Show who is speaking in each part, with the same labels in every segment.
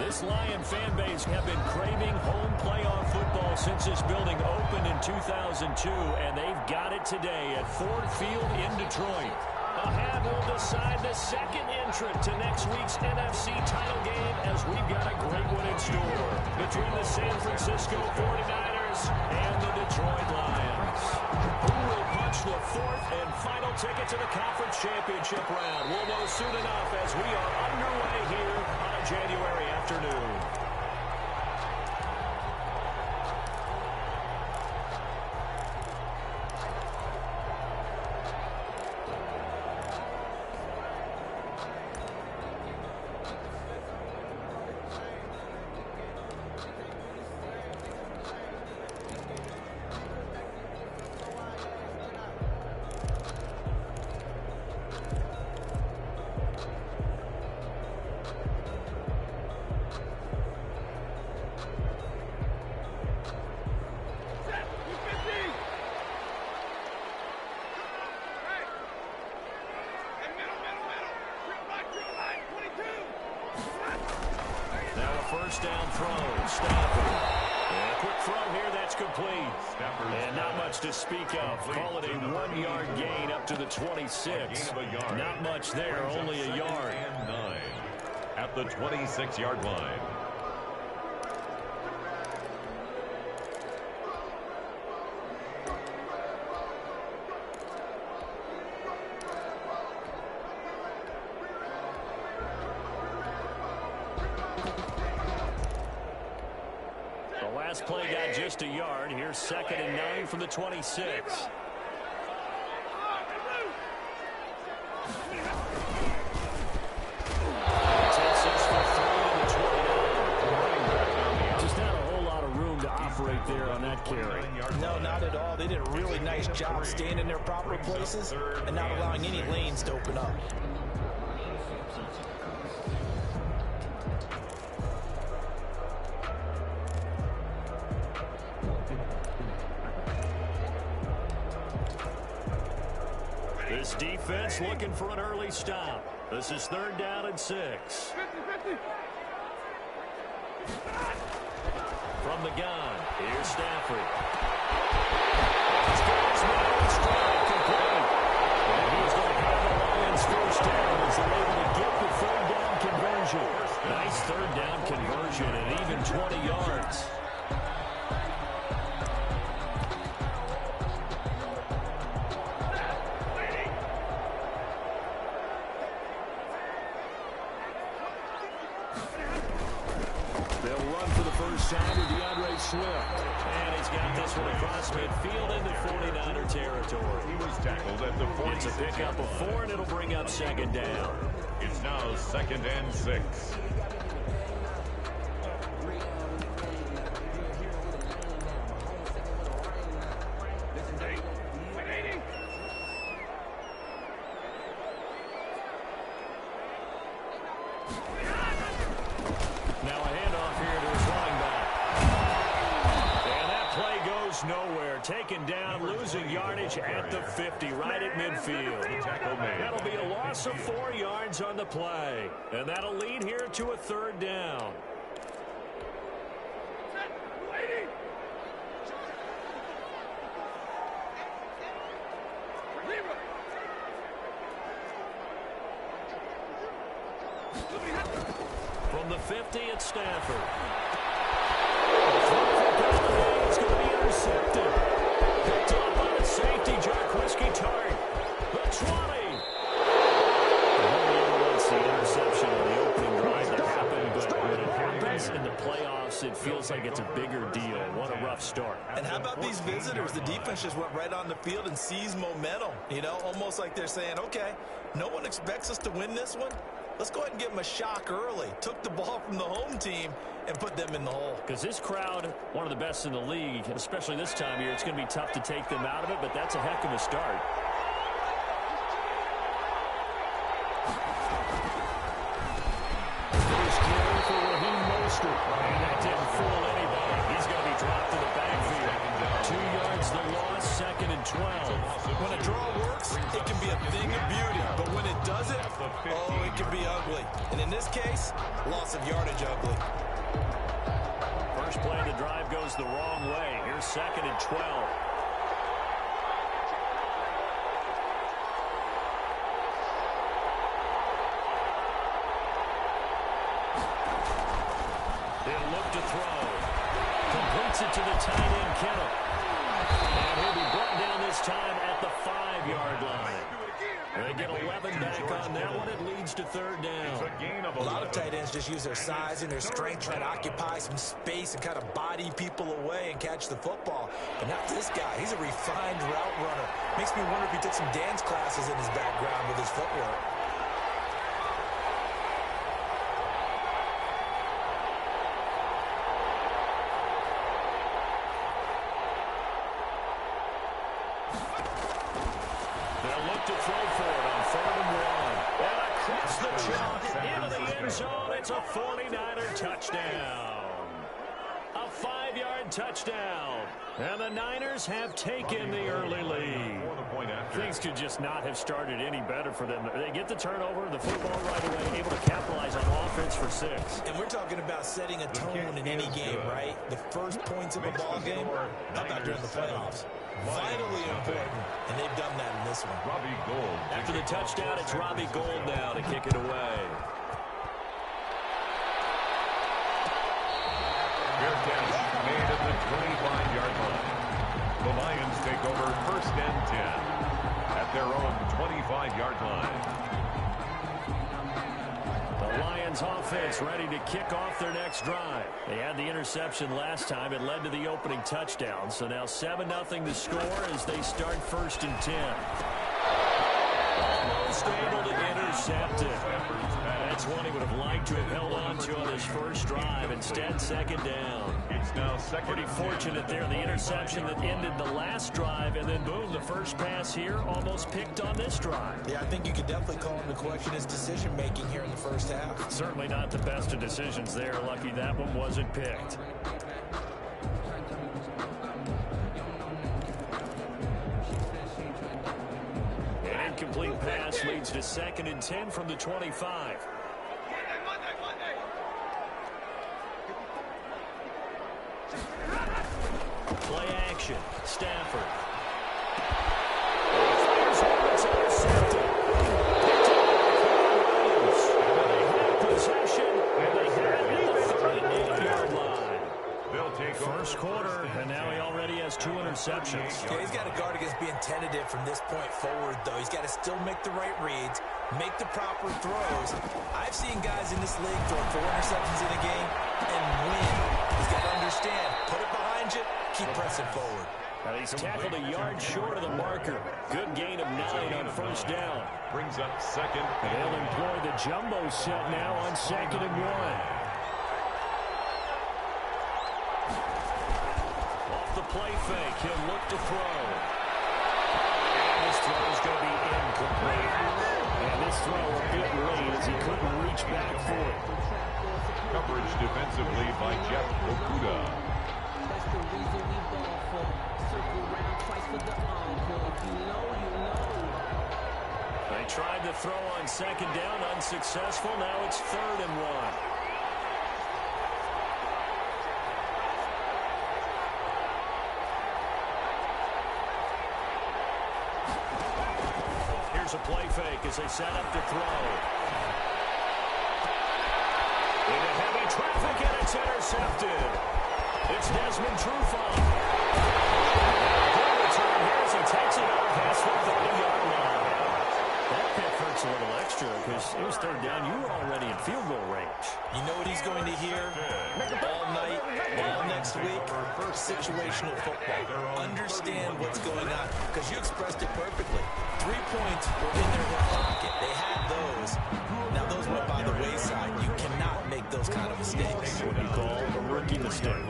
Speaker 1: This Lion fan base have been craving home playoff football since this building opened in 2002, and they've got it today at Ford Field in Detroit. A half will decide the second entrant to next week's NFC title game, as we've got a great one in store between the San Francisco 49ers and the Detroit Lions. Who will punch the fourth and final ticket to the conference championship round? We'll know soon enough as we are underway here on a January afternoon. First down throw, Stafford. And a quick throw here, that's complete. And not much to speak of. Call it a 1-yard gain up to the 26. Not much there, only a yard.
Speaker 2: At the 26-yard line.
Speaker 1: Last play got just a yard. Here's 2nd and 9 from the 26. Just not a whole lot of room to operate there on that carry.
Speaker 3: No, not at all. They did a really nice job staying in their proper places and not allowing any lanes to open up.
Speaker 1: This defense looking for an early stop. This is 3rd down and 6. From the gun, here's Stafford. And he's going to have the Lions first down as they're able to get the 3rd down conversion. Nice 3rd down conversion and even 20 yards. Swift. And he's got this one across midfield into 49er territory.
Speaker 2: He was tackled at the 40.
Speaker 1: It's a pickup of 4, and it'll bring up 2nd down.
Speaker 2: It's now 2nd and 6.
Speaker 1: Now a handoff here to his running back. Nowhere, taken down, losing yardage at the 50, right at midfield. That'll be a loss of 4 yards on the play, and that'll lead here to a 3rd down. From the 50, it's Stafford. It's going to be intercepted. Picked up on a safety, Jarquiski Tart. The 20. That's the interception on the opening drive that happened, but when it happens in the playoffs, it feels like it's a bigger deal. What a rough start.
Speaker 3: And how about these visitors? The defense just went right on the field and seized momentum. You know, almost like they're saying, okay, no one expects us to win this one. Let's go ahead and give them a shock early. Took the ball from the home team and put them in the hole.
Speaker 1: Because this crowd, one of the best in the league, especially this time of year, it's going to be tough to take them out of it, but that's a heck of a start. First carry for Raheem Mostert. And that didn't fool anybody. He's going to be dropped to the backfield. 2 yards the loss, 2nd and 12.
Speaker 3: When a draw works, it can be a thing of beauty. But when it doesn't, lose it, oh, it can be ugly. And in this case, loss of yardage ugly.
Speaker 1: First play of the drive goes the wrong way. Here's 2nd and 12. He'll look to throw. Completes it to the tight end, Kittle. And he'll be brought down this time at the 5-yard line. They get 11 back on that one. It leads to 3rd down.
Speaker 3: A lot of tight ends just use their size and their strength, trying to occupy some space and kind of body people away and catch the football. But not this guy. He's a refined route runner. Makes me wonder if he took some dance classes in his background with his footwork.
Speaker 1: They'll look to throw for it on 3rd and 1. And across the chalk into the end zone. It's a 49er touchdown. A 5-yard touchdown. And the Niners have taken the early lead. Things could just not have started any better for them. They get the turnover, the football right away, able to capitalize on offense for 6.
Speaker 3: And we're talking about setting a tone in any game, right? The first points of a ball game, how about during the playoffs? Vitally important, and they've done that in this one.
Speaker 2: Robbie Gould.
Speaker 1: After the touchdown, it's Robbie Gould now to kick it away.
Speaker 2: Fair catch made at the 25-yard line. The Lions take over 1st and 10 at their own 25-yard line.
Speaker 1: The Lions offense ready to kick off their next drive. They had the interception last time. It led to the opening touchdown. So now 7-0 the score as they start 1st and 10. Almost able to intercept it. That's one he would have liked to have held on to on his first drive. Instead, 2nd down.
Speaker 2: It's now 2nd.
Speaker 1: Pretty fortunate there. The interception that ended the last drive, and then boom, the first pass here almost picked on this drive.
Speaker 3: Yeah, I think you could definitely call into question his decision-making here in the first half.
Speaker 1: Certainly not the best of decisions there. Lucky that one wasn't picked. An incomplete pass leads to 2nd and 10 from the 25. Play action. Stafford. Fires one. It's intercepted. Picked up by They had possession, and they had it at the 38-yard line.
Speaker 2: They'll take
Speaker 1: First quarter, and now he already has 2 interceptions.
Speaker 3: Yeah, he's got to guard against being tentative from this point forward, though. He's got to still make the right reads, make the proper throws. I've seen guys in this league throw 4 interceptions in a game and win. He's got to understand, put it behind you, keep pressing forward.
Speaker 1: He's tackled a yard short of the marker. Good gain of 9 on 1st down.
Speaker 2: brings up 2nd.
Speaker 1: They'll employ the jumbo set now on 2nd and 1. Off the play fake, he'll look to throw. And this throw is going to be incomplete. And this throw a bit late as he couldn't reach back for it.
Speaker 2: Coverage defensively by Jeff Okuda.
Speaker 4: That's the reason we ball for. Circle round twice for the encore. If you know, you know.
Speaker 1: They tried to throw on 2nd down, unsuccessful. Now it's 3rd and 1. Here's a play fake as they set up to throw. Into heavy traffic, and it's intercepted. It's Desmond Trufant. Good return here as he takes it out past the 30-yard line. That pick hurts a little extra because it was 3rd down. You were already in field goal range.
Speaker 3: You know what he's going to hear all night, all next week? Situational football. Understand what's going on, because you expressed it perfectly. 3 points were in their hip pocket. They had those. Now those went by the wayside. You cannot make those kind of mistakes.
Speaker 1: What you call a rookie mistake.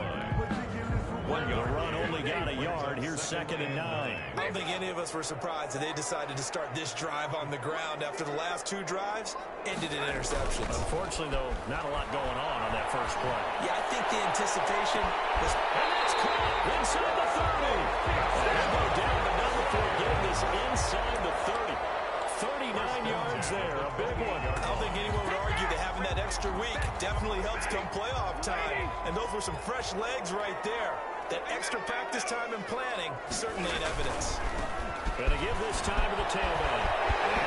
Speaker 1: The run only got a yard. Here's 2nd and 9.
Speaker 3: I don't think any of us were surprised that they decided to start this drive on the ground after the last 2 drives ended in interceptions.
Speaker 1: Unfortunately, though, not a lot going on that first play.
Speaker 3: Yeah, I think the anticipation was...
Speaker 1: And that's caught inside the 30. They'll go down the number for getting this inside the 30. 39 yards there. A
Speaker 3: certainly helps come playoff time. And those were some fresh legs right there. That extra practice time and planning certainly in evidence.
Speaker 1: Going to give this time to the tailback.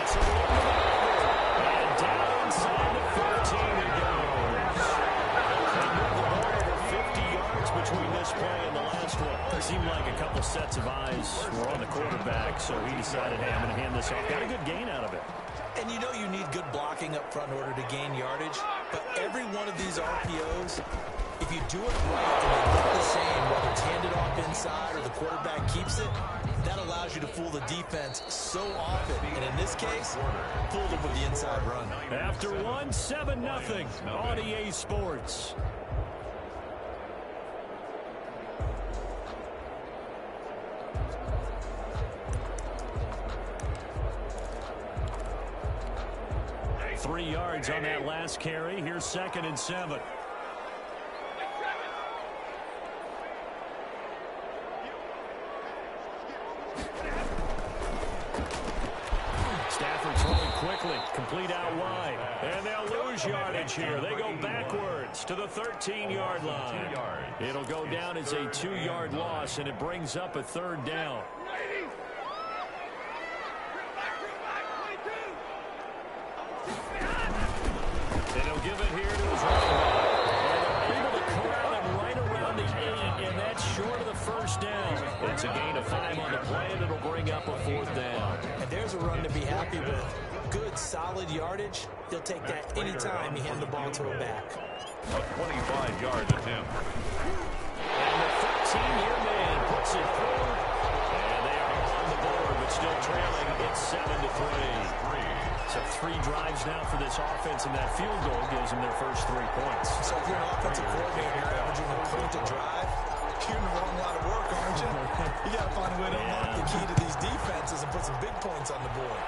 Speaker 1: It's a little and down inside the 15 it goes. They moved the ball over 50 yards between this play and the last one. It seemed like a couple sets of eyes were on the quarterback, so he decided, hey, I'm going to hand this off. Got a good gain out of it.
Speaker 3: And you know you need good blocking up front in order to gain yardage, but every one of these RPOs, if you do it right and they look the same, whether it's handed off inside or the quarterback keeps it, that allows you to fool the defense so often. And in this case, fooled them with the inside run.
Speaker 1: After one, 7-0 on EA Sports. Three yards on that last carry. Here's 2nd and 7. Stafford throwing quickly, complete out wide. And they'll lose yardage here. They go backwards to the 13-yard line. It'll go down as a 2-yard loss, and it brings up a 3rd down. And he'll give it here to his running back. And they're able to corral him right around the 8, and that's short of the 1st down. It's a gain of 5 on the play, and it'll bring up a 4th down.
Speaker 3: And there's a run to be happy with. Good, solid yardage. He'll take that anytime you hand the ball to a back.
Speaker 2: A 25-yard attempt.
Speaker 1: And the 13-year man puts it through. And they are on the board, but still trailing. It's 7-3. So 3 drives now for this offense, and that field goal gives them their first 3 points.
Speaker 3: So if you're an offensive coordinator, you're averaging a point to drive, you're in the wrong line of work, aren't you? You got to find a way to unlock the key to these defenses and put some big points on the board.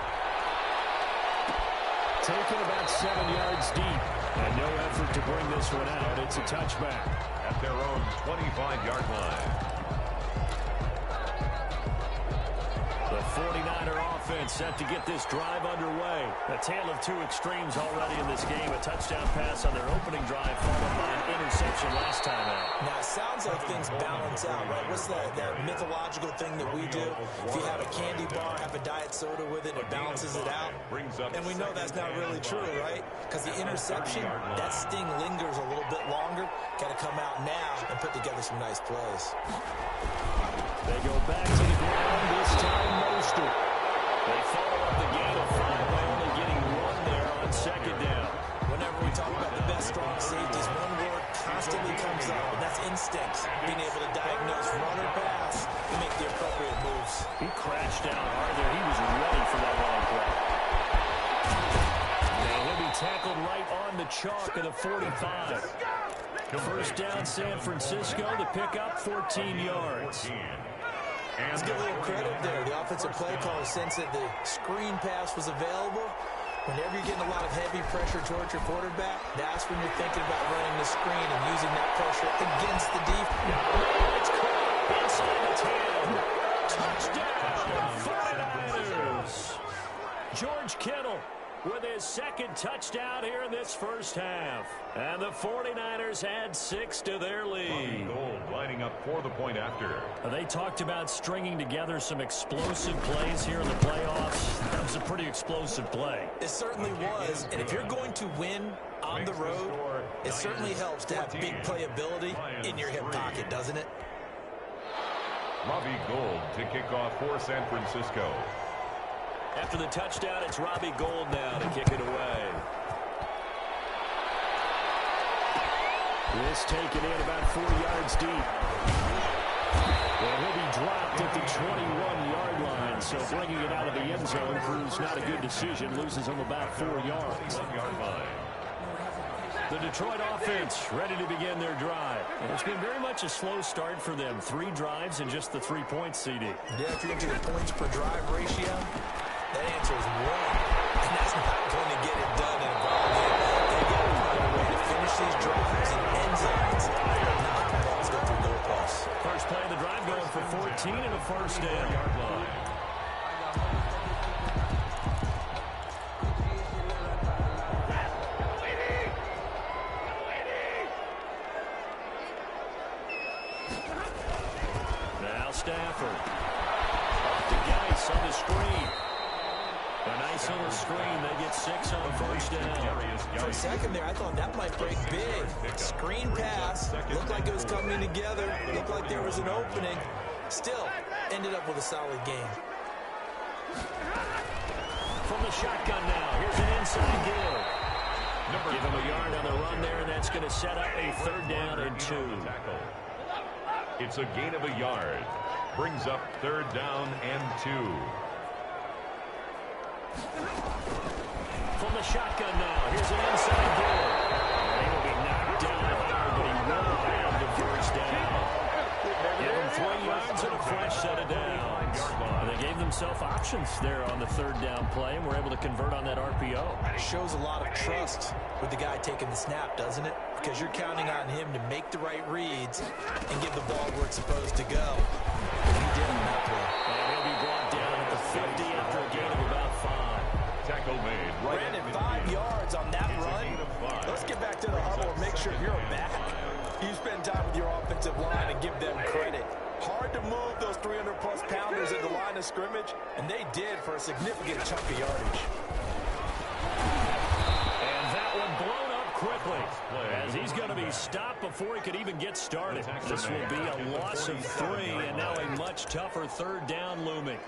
Speaker 1: Taken about 7 yards deep, and no effort to bring this one out. It's a touchback.
Speaker 2: At their own 25-yard line.
Speaker 1: The 49er offense set to get this drive underway. A tale of 2 extremes already in this game. A touchdown pass on their opening drive, followed by an interception last time out.
Speaker 3: Now, it sounds like things balance out, right? What's that mythological thing that we do? If you have a candy bar, have a diet soda with it, it balances it out. And we know that's not really true, right? Because the interception, that sting lingers a little bit longer. Got to come out now and put together some nice plays.
Speaker 1: They go back to the ground, this time Mostert. They follow up the gain of 5 by only getting 1 there on 2nd down.
Speaker 3: Whenever we talk about the best strong safeties, one word constantly comes up, and that's instincts. Being able to diagnose run or pass and make the appropriate moves.
Speaker 1: He crashed down hard there. He was ready for that long play. And he'll be tackled right on the chalk of the 45. First down, San Francisco to pick up 14 yards.
Speaker 3: Let's give a little credit there. The offensive play caller sensed that the screen pass was available. Whenever you're getting a lot of heavy pressure towards your quarterback, that's when you're thinking about running the screen and using that pressure against the defense.
Speaker 1: It's caught inside the 10. Touchdown, 49ers. George Kittle with his 2nd touchdown here in this first half. And the 49ers add 6 to their lead.
Speaker 2: Gold lining up for the point after.
Speaker 1: They talked about stringing together some explosive plays here in the playoffs. That was a pretty explosive play.
Speaker 3: It certainly was. And if you're going to win on the road, it certainly helps to have big playability in your hip pocket, doesn't it?
Speaker 2: Robbie Gould to kick off for San Francisco.
Speaker 1: After the touchdown, it's Robbie Gould now to kick it away. This taken in about 4 yards deep. And he'll be dropped at the 21-yard line, so bringing it out of the end zone proves not a good decision. Loses him about 4 yards.
Speaker 2: 1-yard line.
Speaker 1: The Detroit offense ready to begin their drive. And it's been very much a slow start for them. 3 drives and just the 3 points, CD.
Speaker 3: Yeah, if you look at the points per drive ratio, that answer is 1. And that's not going to get it done in a ball game. They got to find a way to finish these drives in end zones. Not the balls go through goalposts.
Speaker 1: First play of the drive going for 14 and a first down. Nice little screen. They get 6 on first down.
Speaker 3: For a second there, I thought that might break big. Screen pass. Looked like it was coming together. Looked like there was an opening. Still, ended up with a solid game.
Speaker 1: From the shotgun now. Here's an inside give. Give him a yard on the run there, and that's going to set up a 3rd down and 2.
Speaker 2: It's a gain of a yard. Brings up 3rd down and 2.
Speaker 1: From the shotgun now. Here's an inside give. He will be knocked down hard, but he will have the first down. Give him 3 yards and a fresh set of downs. And they gave themselves options there on the 3rd down play, and were able to convert on that RPO.
Speaker 3: It shows a lot of trust with the guy taking the snap, doesn't it? Because you're counting on him to make the right reads and give the ball where it's supposed to go. And he did on that play.
Speaker 1: And he'll be brought down at the 50 after a gain of about 5.
Speaker 2: Tackle made.
Speaker 3: Brandon, 5 yards on that run. Let's get back to the huddle and make sure you're back. You spend time with your offensive line and give them credit. Hard to move those 300-plus pounders at the line of scrimmage, and they did for a significant chunk of yardage.
Speaker 1: And that one blown up quickly, as he's going to be stopped before he could even get started. This will be a loss of 3, and now a much tougher 3rd down looming.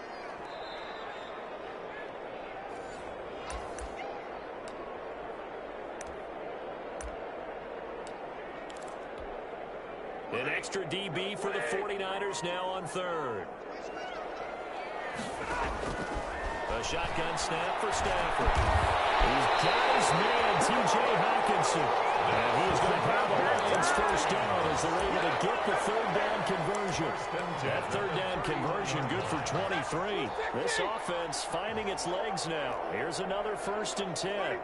Speaker 1: An extra DB for the 49ers now on 3rd. A shotgun snap for Stafford. He's got his man, T.J. Hawkinson. And he's going to have a Lions first down as they're able to get the 3rd down conversion. That 3rd down conversion good for 23. This offense finding its legs now. Here's another 1st and 10.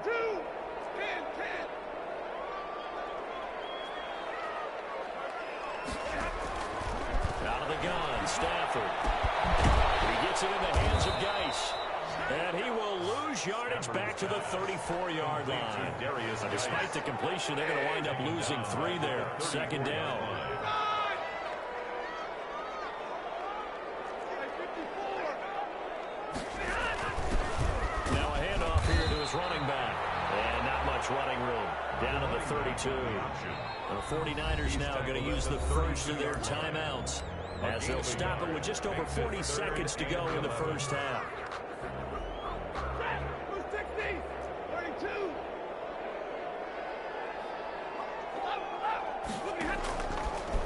Speaker 1: Out of the gun, Stafford. He gets it in the hands of Geis. And he will lose yardage back to the 34-yard line. Despite the completion, they're going to wind up losing 3 there. 2nd down. Now a handoff here to his running back. And not much running room. Down to the 32. And the 49ers now going to use the first of their timeouts, as they'll stop it with just over 40 seconds to go in the first half.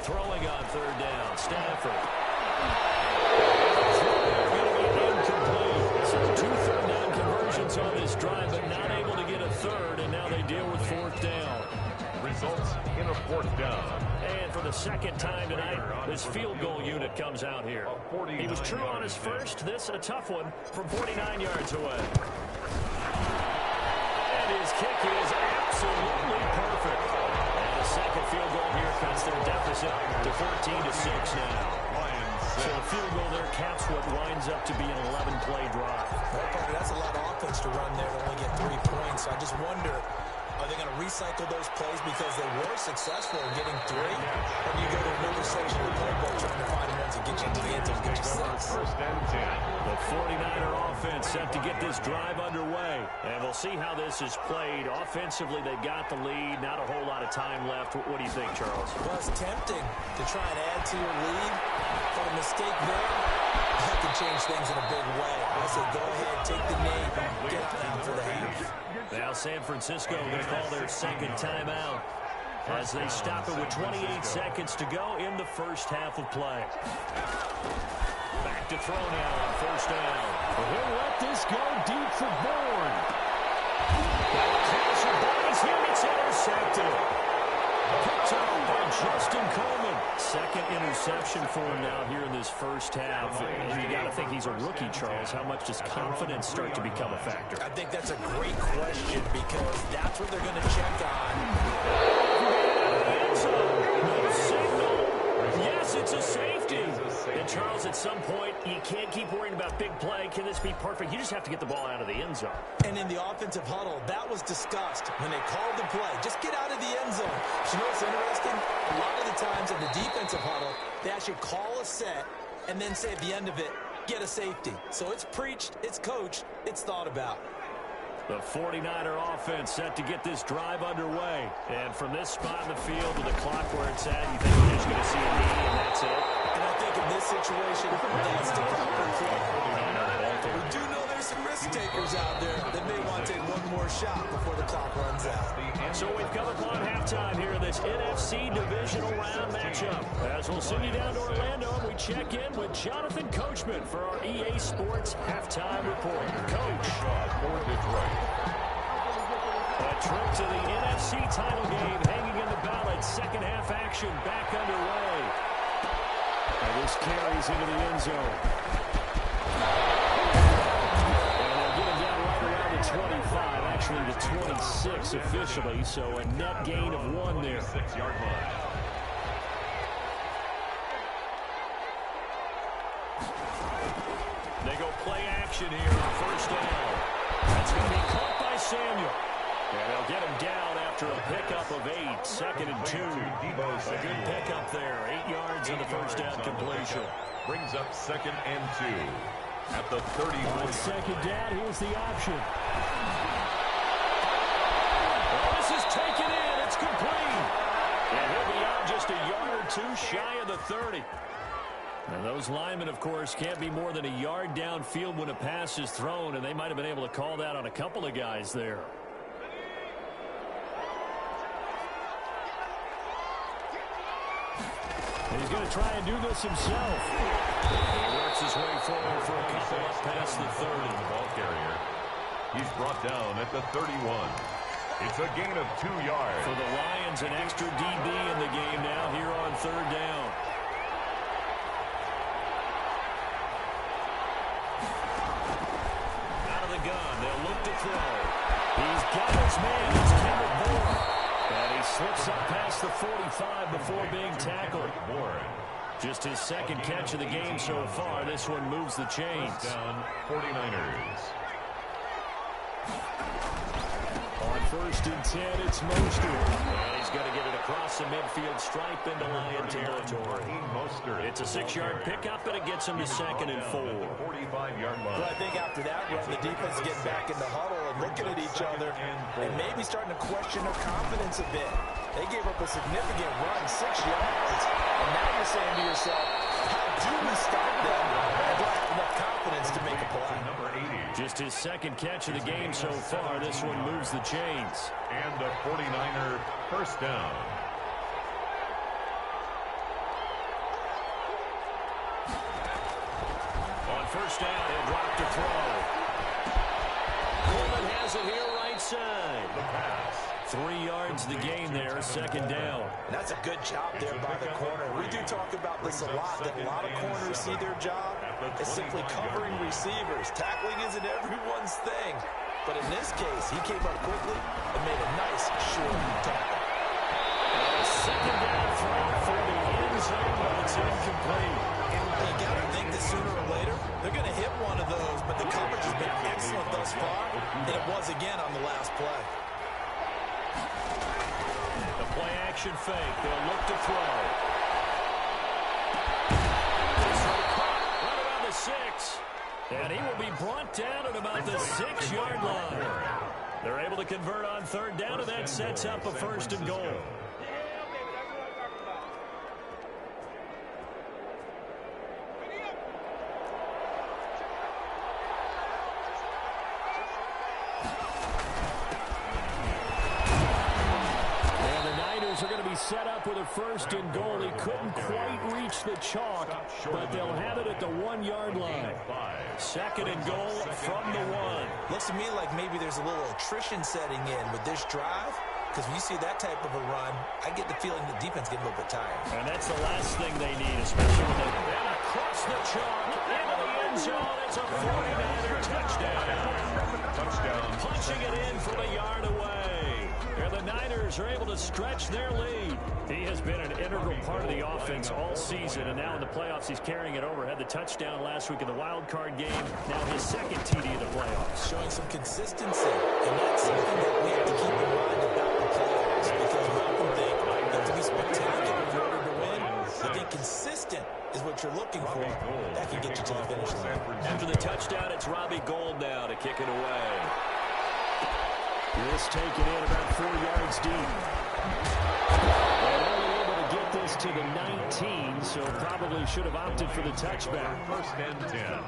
Speaker 1: Throwing on 3rd down, Stafford. Incomplete. So 2 3rd down conversions on this drive, but not able to get a 3rd, and now they deal with 4th down.
Speaker 2: Results in a 4th down.
Speaker 1: And for the 2nd time tonight, this field goal unit comes out here. He was true on his first. This a tough one from 49 yards away. And his kick is absolutely perfect. And the 2nd field goal here cuts their deficit to 14-6 now. So a field goal there caps what winds up to be an 11-play drive.
Speaker 3: Well, Parker, that's a lot of offense to run there to only get 3 points. So I just wonder, are they going to recycle those plays because they were successful in getting 3? Or do you go to another section of the playbook trying to find ones that get you into the end zone, get you 6?
Speaker 2: 1st and 10.
Speaker 1: The 49er offense set to get this drive underway. And we'll see how this is played. Offensively, they've got the lead. Not a whole lot of time left. What do you think, Charles?
Speaker 3: Well, it's tempting to try and add to your lead. But a mistake there, that can change things in a big way. I say go ahead, take the knee, get it down for the half.
Speaker 1: Now San Francisco going to call their 2nd timeout as they stop it with 28 seconds to go in the first half of play. Back to throw now on 1st down. He'll let this go deep for Bourne. It's intercepted. Picked up by Justin Coleman. 2nd interception for him now here in this first half. And you got to think he's a rookie, Charles. How much does confidence start to become a factor?
Speaker 3: I think that's a great question because that's what they're going to check on.
Speaker 1: No signal. Yes, it's a safety. And Charles, at some point, you can't keep worrying about big play. Can this be perfect? You just have to get the ball out of the end zone.
Speaker 3: And in the offensive huddle, that was discussed when they called the play. Just get out of the end zone. But you know what's interesting? A lot of the times in the defensive huddle, they actually call a set and then say at the end of it, get a safety. So it's preached, it's coached, it's thought about.
Speaker 1: The 49er offense set to get this drive underway. And from this spot in the field with the clock where it's at, you think we're just going to see a knee and that's it?
Speaker 3: And I think in this situation, that's the proper play. We do know there's some risk takers out there that may want to take one more shot before the clock runs out.
Speaker 1: So we've come upon halftime here in this NFC Divisional Round matchup. As we'll send you down to Orlando and we check in with Jonathan Coachman for our EA Sports Halftime Report. Coach.
Speaker 2: For Detroit.
Speaker 1: A trip to the NFC title game hanging in the balance. Second half action back underway. And this carries into the end zone. And they'll get him down right around the 25, actually the 26 officially, so a net gain of 1 there.
Speaker 2: 6-yard line.
Speaker 1: They go play action here on first down. That's going to be caught by Samuel. And they'll get him down after a pickup of 8. Second and 2. A good pickup there. 8 yards in the first down completion.
Speaker 2: Brings up 2nd and 2 at the 31.
Speaker 1: On second down, here's the option. Well, this is taken in. It's complete. And he'll be out just a yard or 2 shy of the 30. And those linemen, of course, can't be more than a yard downfield when a pass is thrown, and they might have been able to call that on a couple of guys there. And he's going to try and do this himself. He works his way forward for a couple up past the 30.
Speaker 2: Ball carrier. He's brought down at the 31. It's a gain of 2 yards.
Speaker 1: For the Lions, an extra DB in the game now here on third down. Out of the gun, they'll look to throw. He's got his man. It's Kendrick Bourne. And he slips up past the 45 before being tackled. Just his second catch of the game so far. This one moves the chains.
Speaker 2: Down 49ers.
Speaker 1: On first and 10, it's Mostert. And he's going to get it across the midfield stripe into Lion territory. It's a 6-yard pickup, and it gets him to second and 4.
Speaker 2: 45-yard line.
Speaker 3: But I think after that run, the defense is getting back in the huddle and looking at each other and maybe starting to question their confidence a bit. They gave up a significant run, 6 yards, and now you're saying to yourself, how do we stop them? And do I have enough confidence to make a play?
Speaker 2: Number 80.
Speaker 1: Just his second catch of the game so far. This one moves the chains.
Speaker 2: And a 49er first down.
Speaker 1: On first down, he'll drop to throw. Coleman has it here right side.
Speaker 2: The pass.
Speaker 1: 3 yards the gain there, second down.
Speaker 3: And that's a good job there by the corner. We do talk about this a lot, that a lot of corners see their job as simply covering receivers. Tackling isn't everyone's thing. But in this case, he came up quickly and made a nice short tackle.
Speaker 1: Second down throw for the end zone, but it's incomplete.
Speaker 3: You got to think that sooner or later, they're going to hit one of those, but the coverage has been excellent thus far, and it was again on the last play.
Speaker 1: The play action fake. They'll look to throw. Right around the 6. And he will be brought down at about the 6-yard line. They're able to convert on third down, and that sets up a first and goal. Are going to be set up with a first and goal. He couldn't quite reach the chalk, but they'll have it at the 1-yard line. Second and goal from the 1.
Speaker 3: Looks to me like maybe there's a little attrition setting in with this drive, because when you see that type of a run, I get the feeling the defense getting a little bit tired.
Speaker 1: And that's the last thing they need, especially when they across the chalk into the end zone. It's a 49er touchdown. Punching it in from a yard away. And the Niners are able to stretch their lead. He has been an integral part of the offense all season, and now in the playoffs he's carrying it over. Had the touchdown last week in the wild card game. Now his second TD in the playoffs.
Speaker 3: Showing some consistency, and that's something that we have to keep in mind about the playoffs, because we often think that to be spectacular in order to win, I think consistent is what you're looking for. That can get you to the finish line.
Speaker 1: After the touchdown, it's Robbie Gould now to kick it away. This taken in about 4 yards deep. And only able to get this to the 19, so probably should have opted for the touchback.
Speaker 2: First and 10.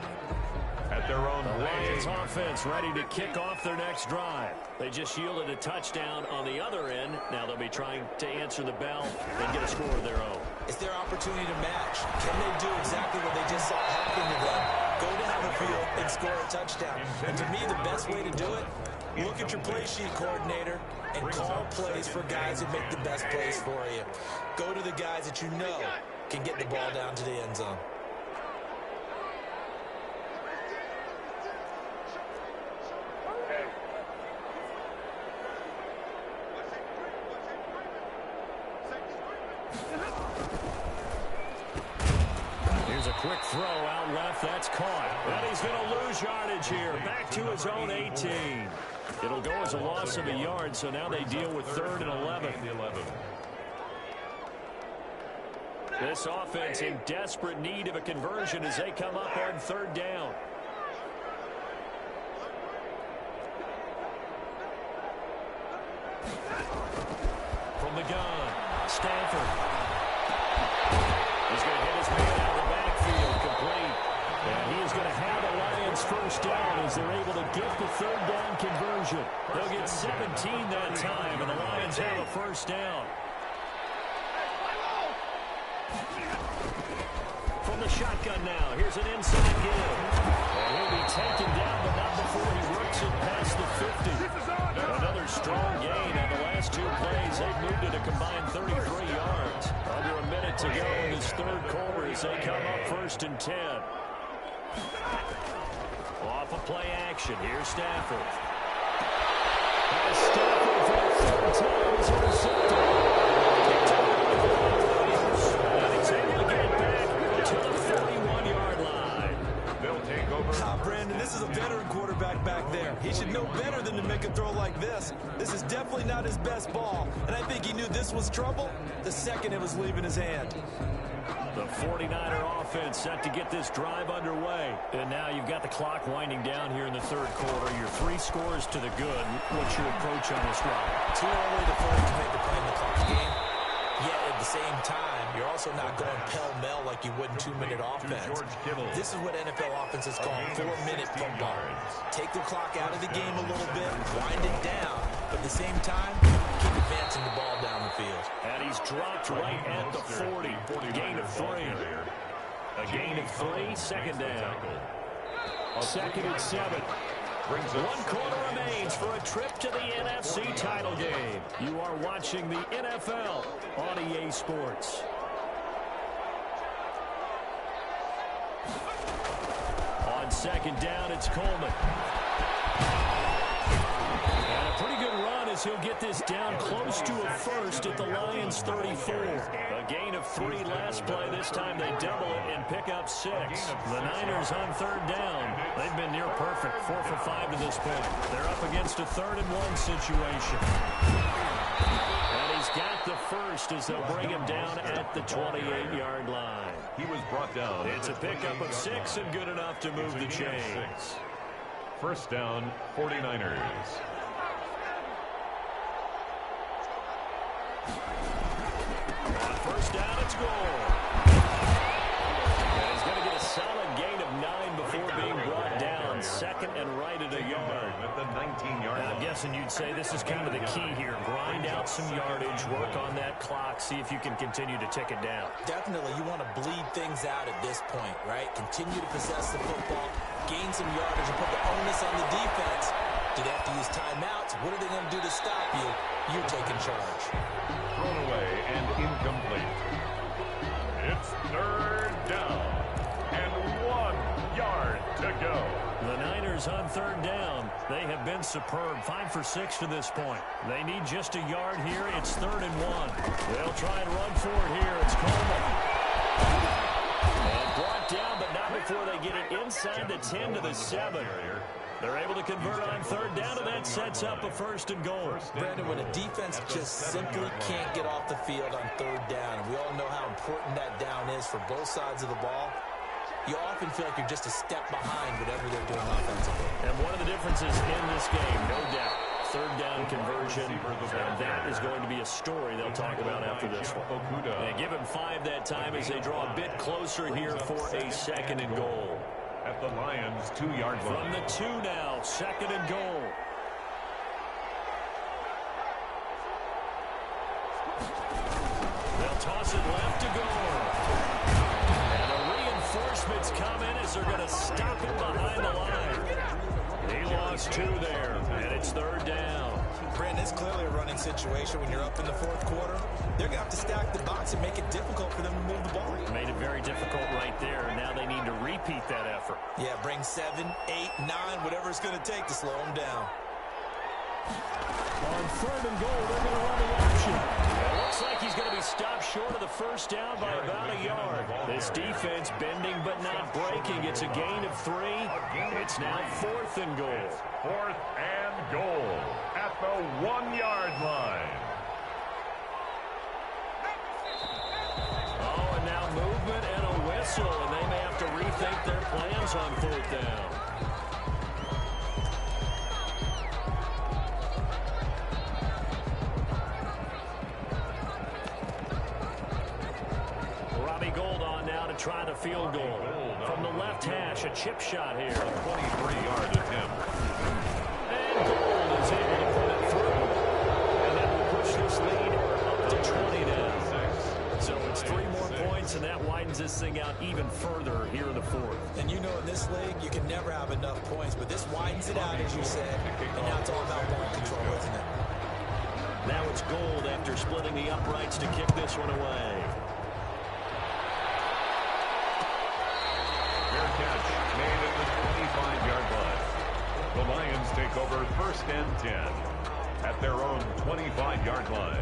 Speaker 2: At their own
Speaker 1: Lions offense ready to kick off their next drive. They just yielded a touchdown on the other end. Now they'll be trying to answer the bell and get a score of their own.
Speaker 3: It's their opportunity to match. Can they do exactly what they just saw happen to them? Go down the field and score a touchdown. And to me, the best way to do it, look at your play sheet coordinator and call plays for guys who make the best plays for you. Go to the guys that you know can get the ball down to the end zone.
Speaker 1: Here's a quick throw out left. That's caught. And he's going to lose yardage here. Back to his own 18. It'll go as a loss of a yard, so now they deal with 3rd and 11. This offense in desperate need of a conversion as they come up on 3rd down. From the gun, Stanford. He's going to hit his man out of the backfield, complete. And he is going to have the Lions first down as they're able to get the 3rd down conversion. They'll get 17 that time, and the Lions have a first down. From the shotgun now, here's an inside give. And he'll be taken down, but not before he works it past the 50. Another strong gain on the last 2 plays. They've moved it a combined 33 yards. Under a minute to go in this 3rd quarter as they come up 1st and 10. Off of play action. Here's Stafford. As Stafford for the 3rd time is intercepted. And he's able to get back to the 41-yard line.
Speaker 2: They'll take over.
Speaker 3: Brandon, this is a veteran quarterback back there. He should know better than to make a throw like this. This is definitely not his best ball, and I think he knew this was trouble the second it was leaving his hand.
Speaker 1: The 49er offense set to get this drive underway. And now you've got the clock winding down here in the 3rd quarter. You're 3 scores to the good. What's your approach on this drive?
Speaker 3: Too early to fully commit to playing the clock game. Yet at the same time, you're also not going pell-mell like you would in 2-minute offense. This is what NFL offenses call 4-minute football. Take the clock out of the game a little bit, wind it down, but at the same time, keep advancing the ball down the field.
Speaker 1: And he's dropped right at the 40. Gain of 3. A gain of 3, 2nd down. 2nd and 7. 1 quarter remains for a trip to the NFC title game. You are watching the NFL on EA Sports. On 2nd down, it's Coleman. And a pretty good run as he'll get this down close to a first at the Lions 34. A gain of 3 last play. This time they double it and pick up 6. The Niners on 3rd down. They've been near perfect, 4 for 5 to this point. They're up against a 3rd and 1 situation. And he's got the first as they'll bring him down at the 28-yard line.
Speaker 2: He was brought down.
Speaker 1: It's a pickup of 6 and good enough to move the chains.
Speaker 2: First down, 49ers.
Speaker 1: On 1st down, it's Gould. And he's going to get a solid gain of 9 before being brought down. 2nd and right at a yard.
Speaker 2: At the 19-yard line.
Speaker 1: I'm guessing you'd say this is kind of the key here. Grind out some yardage, work on that clock, see if you can continue to tick it down.
Speaker 3: Definitely, you want to bleed things out at this point, right? Continue to possess the football, gain some yardage, and put the onus on the defense. Do they have to use timeouts? What are they going to do to stop you? You're taking charge.
Speaker 2: Thrown away and incomplete. It's 3rd down and 1 yard to go.
Speaker 1: The Niners on 3rd down. They have been superb. 5 for 6 to this point. They need just a yard here. It's 3rd and 1. They'll try and run for it here. It's Coleman. And brought down, but not before they get it inside the 10 to the 7. They're able to convert on third down, and that sets up a first and goal.
Speaker 3: Brandon, when a defense just simply can't get off the field on third down, and we all know how important that down is for both sides of the ball, you often feel like you're just a step behind whatever they're doing offensively.
Speaker 1: And one of the differences in this game, no doubt, third down conversion, and that is going to be a story they'll talk about after this one. And give him 5 that time as they draw a bit closer here for a second and goal.
Speaker 2: At the Lions' 2-yard line.
Speaker 1: From the 2 now, second and goal. They'll toss it left to Gore. And the reinforcements come in as they're going to stop him behind the line. He lost 2 there, and it's third down.
Speaker 3: Brandon, it's clearly a running situation when you're up in the fourth quarter. They're going to have to stack the box and make it difficult for them to move the ball.
Speaker 1: Made it very difficult right there. Now they need to repeat that effort.
Speaker 3: Yeah, bring 7, 8, 9, whatever it's going to take to slow them down.
Speaker 1: On third and goal, they're going to run the option. It looks like he's going to be stopped short of the first down by about a yard. This defense bending but not breaking. It's a gain of 3. It's now fourth and goal.
Speaker 2: Fourth and goal at the 1-yard line.
Speaker 1: Oh, and now movement and a whistle, and they may have to rethink their plans on fourth down. Try the field goal. From the left hash, a chip shot here.
Speaker 2: 23-yard attempt.
Speaker 1: And Gold is able to put it through. And that will push this lead up to 20 now. So it's 3 more points, and that widens this thing out even further here in the fourth.
Speaker 3: And you know in this league, you can never have enough points, but this widens it out, as you said, and now it's all about ball control, isn't it?
Speaker 1: Now it's Gold after splitting the uprights to kick this one away.
Speaker 2: Catch made at the 25-yard line. The Lions take over first and 10 at their own 25-yard line.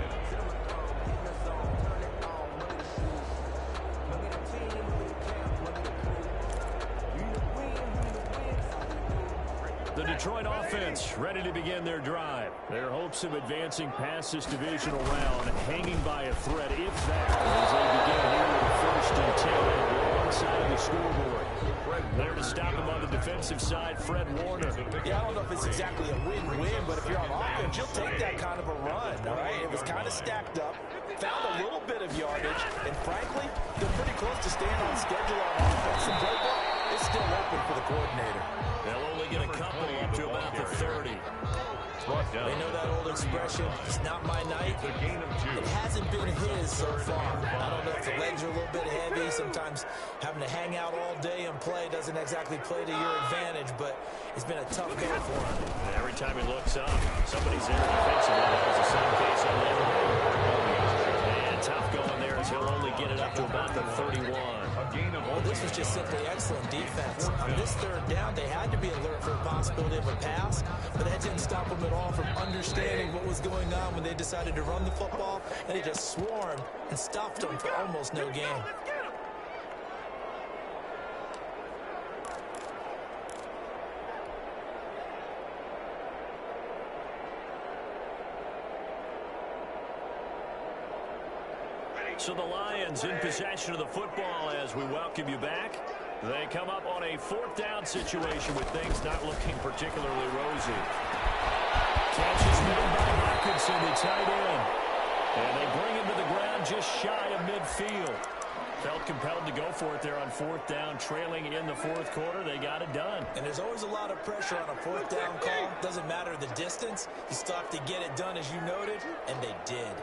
Speaker 1: The Detroit offense ready to begin their drive. Their hopes of advancing past this divisional round hanging by a thread, if that, as they begin here with first and 10 on the wrong side of the scoreboard. There to stop him on the defensive side, Fred Warner.
Speaker 3: Yeah, I don't know if it's exactly a win-win, but if you're on offense, you'll take that kind of a run, all right? It was kind of stacked up, found a little bit of yardage, and frankly, they're pretty close to staying on schedule on offense. The playbook is still open for the coordinator.
Speaker 1: They'll only get a couple up to about the 30.
Speaker 3: They know that old expression, it's not my night. It hasn't been his so far. I don't know if the legs are a little bit heavy. Sometimes having to hang out all day and play doesn't exactly play to your advantage, but it's been a tough go for him.
Speaker 1: And every time he looks up, somebody's there defensively. That was the same case on the other one. And tough going there as he'll only get it up to about the 31.
Speaker 3: Well, this was just simply excellent defense. On this third down, they had to be alert for the possibility of a pass, but that didn't stop them at all from understanding what was going on when they decided to run the football, and they just swarmed and stopped them for almost no gain.
Speaker 1: So the Lions in possession of the football as we welcome you back. They come up on a fourth down situation with things not looking particularly rosy. Catch is made by Hawkinson, the tight end. And they bring him to the ground just shy of midfield. Felt compelled to go for it there on fourth down, trailing in the fourth quarter. They got it done.
Speaker 3: And there's always a lot of pressure on a fourth down call. Doesn't matter the distance. You still have to get it done, as you noted, and they did.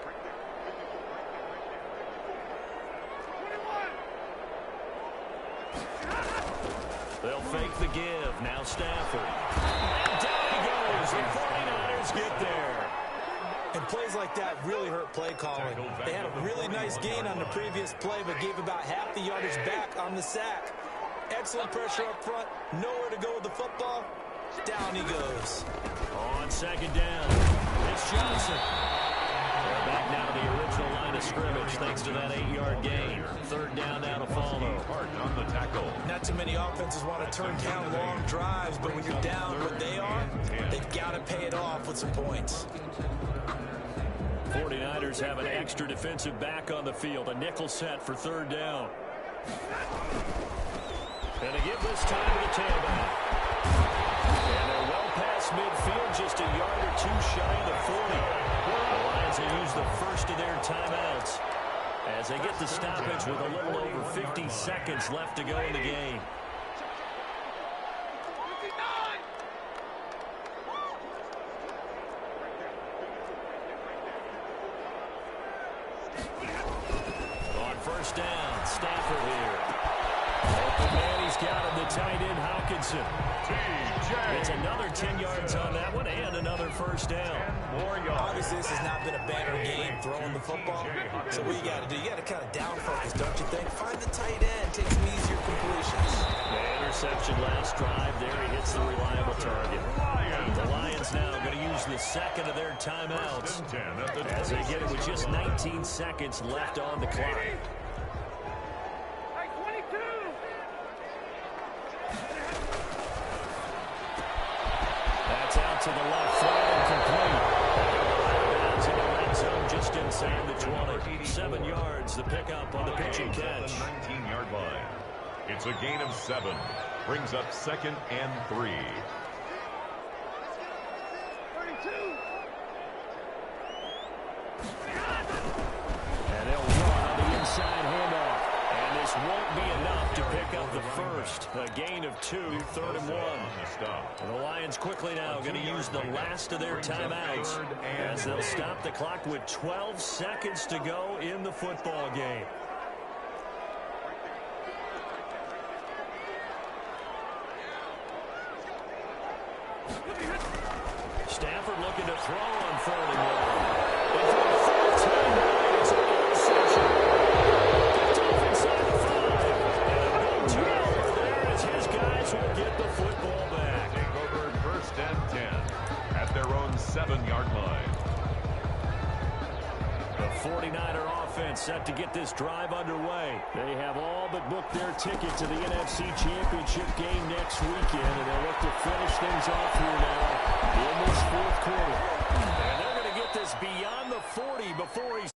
Speaker 1: They'll fake the give. Now Stafford. And down he goes. The 49ers get there.
Speaker 3: And plays like that really hurt play calling. They had a really nice gain on the previous play, but gave about half the yardage back on the sack. Excellent pressure up front. Nowhere to go with the football. Down he goes.
Speaker 1: On second down, it's Johnson. They're back now to the original line line of scrimmage thanks to that 8-yard gain. Third down now to follow.
Speaker 2: Hard on the tackle.
Speaker 3: Not too many offenses want to turn down long drives, but when you're down what they are, they've got to pay it off with some points.
Speaker 1: 49ers have an extra defensive back on the field. A nickel set for third down. And to give this time to the tailback. And they're well past midfield, just a yard or two shy of the 40. The Lions will use the first of their timeouts as they get the stoppage with a little over 50 seconds left to go in the game. On first down, Stafford here. Open man, he's got him, the tight end, Hawkinson. It's another 10 yards on that one and another first down.
Speaker 3: Obviously, this has not been a banner game throwing the football. So what you got to do, you got to kind of down focus, don't you think? Find the tight end, take some easier completions.
Speaker 1: The interception last drive there, he hits the reliable target. The Lions now going to use the second of their timeouts as they get it with just 19 seconds left on the clock. That's out to the left flat and complete. Bounds in the red zone just inside the 20. 7 yards, the pickup on the pitch and catch.
Speaker 2: 19-yard line. It's a gain of 7. Brings up 2nd and 3.
Speaker 1: And they'll run on the inside handoff. And this won't be enough to pick up the first. A gain of 2, 3rd and 1. And the Lions quickly now going to use the last of their timeouts as they'll stop the clock with 12 seconds to go in the football game. Stafford looking to throw on 4th and 1. And for the third time tonight, it's an interception. Picked off inside the 5. And a big turnover there as his guys will get the football back.
Speaker 2: Take over 1st and 10 at their own 7-yard line.
Speaker 1: The 49er offense set to get this drive underway. They have all but booked their ticket to the NFC Championship game next weekend, and they'll look to finish things off here now in this 4th quarter. And they're going to get this beyond the 40 before he's